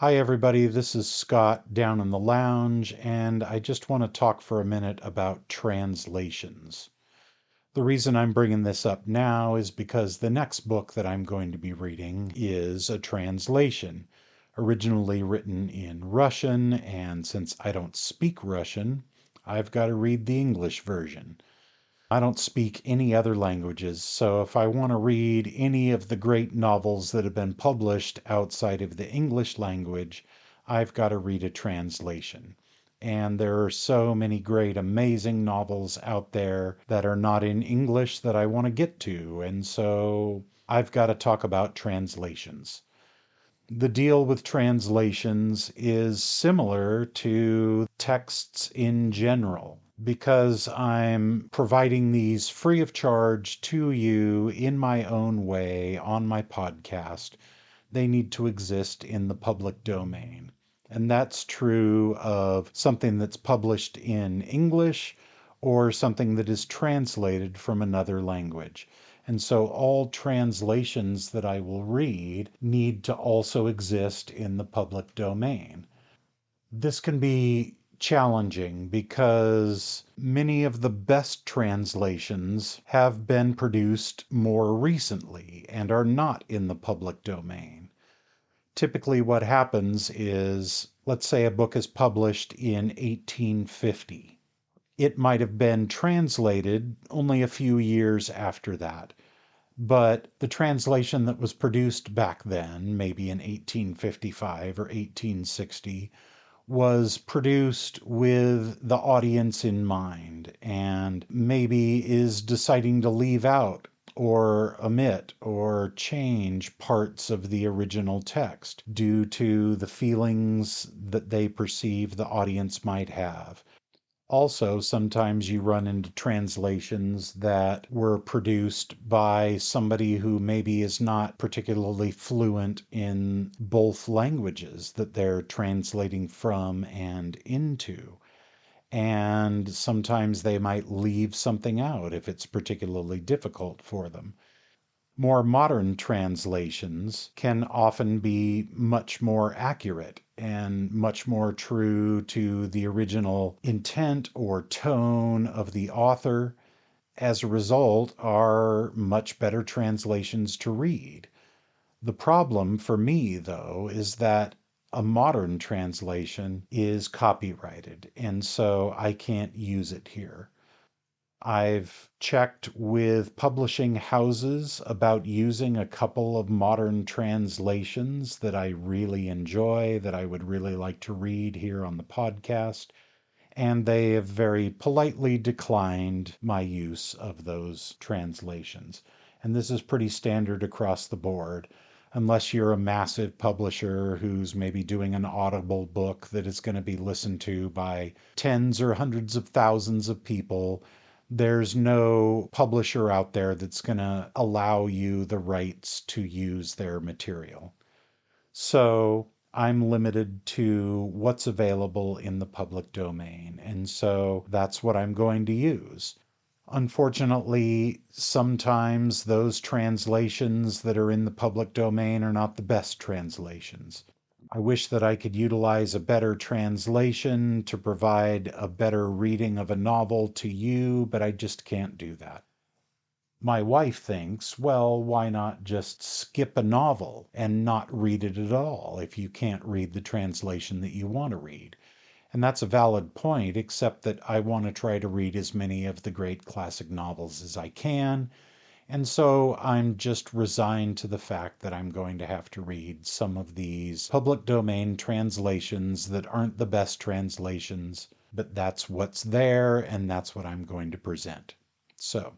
Hi, everybody. This is Scott down in the lounge, and I just want to talk for a minute about translations. The reason I'm bringing this up now is because the next book that I'm going to be reading is a translation, originally written in Russian, and since I don't speak Russian, I've got to read the English version. I don't speak any other languages, so if I want to read any of the great novels that have been published outside of the English language, I've got to read a translation. And there are so many great, amazing novels out there that are not in English that I want to get to, and so I've got to talk about translations. The deal with translations is similar to texts in general. Because I'm providing these free of charge to you in my own way on my podcast, they need to exist in the public domain. And that's true of something that's published in English or something that is translated from another language. And so all translations that I will read need to also exist in the public domain. This can be challenging because many of the best translations have been produced more recently and are not in the public domain. Typically, what happens is, let's say a book is published in 1850. It might have been translated only a few years after that. But the translation that was produced back then, maybe in 1855 or 1860, was produced with the audience in mind and maybe is deciding to leave out or omit or change parts of the original text due to the feelings that they perceive the audience might have. Also, sometimes you run into translations that were produced by somebody who maybe is not particularly fluent in both languages that they're translating from and into. And sometimes they might leave something out if it's particularly difficult for them. More modern translations can often be much more accurate and much more true to the original intent or tone of the author. As a result, are much better translations to read. The problem for me, though, is that a modern translation is copyrighted, and so I can't use it here. I've checked with publishing houses about using a couple of modern translations that I really enjoy, that I would really like to read here on the podcast, and they have very politely declined my use of those translations. And this is pretty standard across the board. Unless you're a massive publisher who's maybe doing an Audible book that is going to be listened to by tens or hundreds of thousands of people, there's no publisher out there that's going to allow you the rights to use their material. So I'm limited to what's available in the public domain, and so that's what I'm going to use. Unfortunately, sometimes those translations that are in the public domain are not the best translations. I wish that I could utilize a better translation to provide a better reading of a novel to you, but I just can't do that. My wife thinks, well, why not just skip a novel and not read it at all if you can't read the translation that you want to read? And that's a valid point, except that I want to try to read as many of the great classic novels as I can. And so I'm just resigned to the fact that I'm going to have to read some of these public domain translations that aren't the best translations, but that's what's there and that's what I'm going to present. So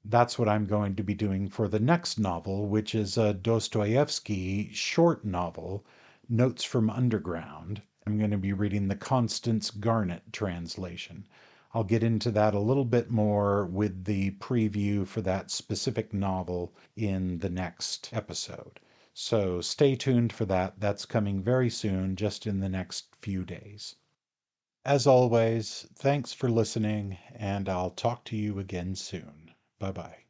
that's what I'm going to be doing for the next novel, which is a Dostoevsky short novel, Notes from Underground. I'm going to be reading the Constance Garnett translation. I'll get into that a little bit more with the preview for that specific novel in the next episode. So stay tuned for that. That's coming very soon, just in the next few days. As always, thanks for listening, and I'll talk to you again soon. Bye bye.